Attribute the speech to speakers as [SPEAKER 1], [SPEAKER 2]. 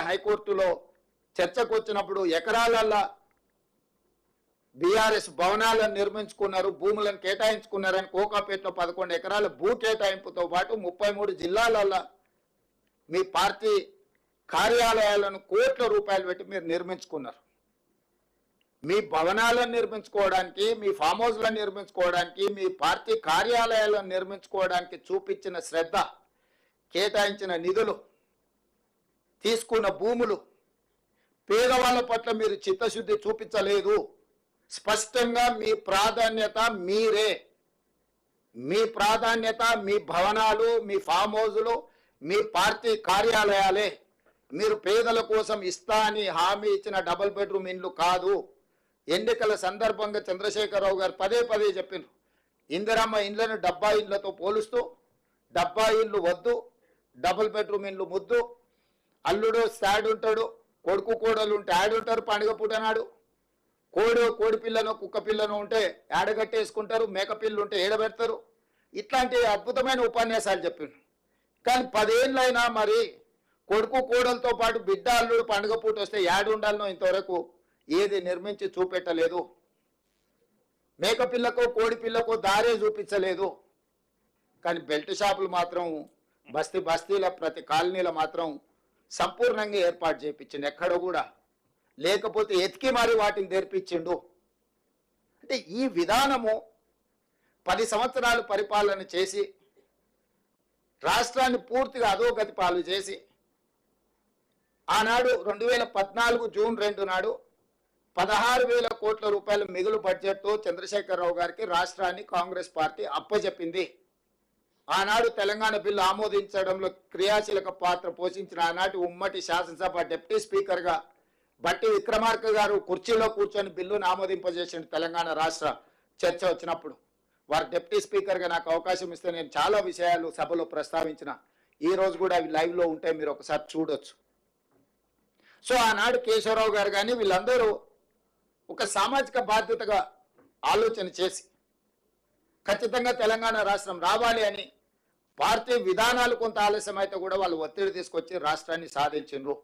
[SPEAKER 1] హైకోర్టులో చర్చకు వచ్చినప్పుడు ఎకరాలల్లా బీఆర్ఎస్ భవనాలను నిర్మించుకున్నారు, భూములను కేటాయించుకున్నారని కోకాపేటలో 11 ఎకరాల భూ కేటాయింపుతో పాటు 33 జిల్లాలల్లో మీ పార్టీ కార్యాలయాలను కోట్ల రూపాయలు పెట్టి మీరు నిర్మించుకున్నారు. మీ భవనాలను నిర్మించుకోవడానికి, మీ ఫామ్ హౌస్లను నిర్మించుకోవడానికి, మీ పార్టీ కార్యాలయాలను నిర్మించుకోవడానికి చూపించిన శ్రద్ధ, కేటాయించిన నిధులు, తీసుకున్న భూములు, పేదవాళ్ళ పట్ల మీరు చిత్తశుద్ధి చూపించలేదు. స్పష్టంగా మీ ప్రాధాన్యత మీరే. మీ ప్రాధాన్యత మీ భవనాలు, మీ ఫామ్ హౌజులు, మీ పార్టీ కార్యాలయాలే. మీరు పేదల కోసం ఇస్తా అని హామీ ఇచ్చిన డబుల్ బెడ్రూమ్ ఇండ్లు కాదు. ఎన్నికల సందర్భంగా చంద్రశేఖరరావు గారు పదే పదే చెప్పినారు, ఇందిరమ్మ ఇండ్లను డబ్బా ఇండ్లతో పోలుస్తూ డబ్బా ఇండ్లు వద్దు, డబుల్ బెడ్రూమ్ ఇండ్లు ముద్దు. అల్లుడు సాడ్ ఉంటాడు, కొడుకు కోడలు ఉంటే ఆడుంటారు. పండుగ పూటనాడు కోడి పిల్లను కుక్క పిల్లను ఉంటే ఆడగట్టేసుకుంటారు, మేక పిల్లు ఉంటే ఏడబెడతారు. ఇట్లాంటి అద్భుతమైన ఉపన్యాసాలు చెప్పిండు. కానీ 10 ఏళ్ళైనా మరి కొడుకు కోడలతో పాటు బిడ్డ అల్లుడు పండుగ పూట వస్తే ఉండాలనో ఇంతవరకు ఏది నిర్మించి చూపెట్టలేదు. మేక పిల్లకు కోడి పిల్లకు దారే చూపించలేదు. కానీ బెల్ట్ షాపులు మాత్రం బస్తీల ప్రతి కాలనీలో మాత్రం సంపూర్ణంగా ఏర్పాటు చేయించిండు. ఎక్కడ కూడా లేకపోతే ఎతికి మరి వాటిని తెరిపించిండు. అంటే ఈ విధానము 10 సంవత్సరాలు పరిపాలన చేసి రాష్ట్రాన్ని పూర్తిగా అధోగతి పాలు చేసి ఆనాడు 2014 జూన్ 2 నాడు 16,000 కోట్ల రూపాయల మిగులు బడ్జెట్తో చంద్రశేఖరరావు గారికి రాష్ట్రాన్ని కాంగ్రెస్ పార్టీ అప్పచెప్పింది. ఆనాడు తెలంగాణ బిల్లు ఆమోదించడంలో క్రియాశీలక పాత్ర పోషించిన ఆనాటి ఉమ్మడి శాసనసభ డిప్యూటీ స్పీకర్గా బట్టి విక్రమార్క గారు కుర్చీలో కూర్చొని బిల్లును ఆమోదింపజేసిన తెలంగాణ రాష్ట్ర చర్చ వచ్చినప్పుడు వారు డిప్యూటీ స్పీకర్గా నాకు అవకాశం ఇస్తే నేను చాలా విషయాలు సభలో ప్రస్తావించిన. ఈ రోజు కూడా అవి లైవ్లో ఉంటే మీరు ఒకసారి చూడొచ్చు. సో ఆనాడు కేశవరావు గారు కానీ వీళ్ళందరూ ఒక సామాజిక బాధ్యతగా ఆలోచన చేసి ఖచ్చితంగా తెలంగాణ రాష్ట్రం రావాలి అని పార్టీ విధానాలు కొంత ఆలస్యం అయితే కూడా వాళ్ళు ఒత్తిడి తీసుకొచ్చి రాష్ట్రాన్ని సాధించిండ్రు.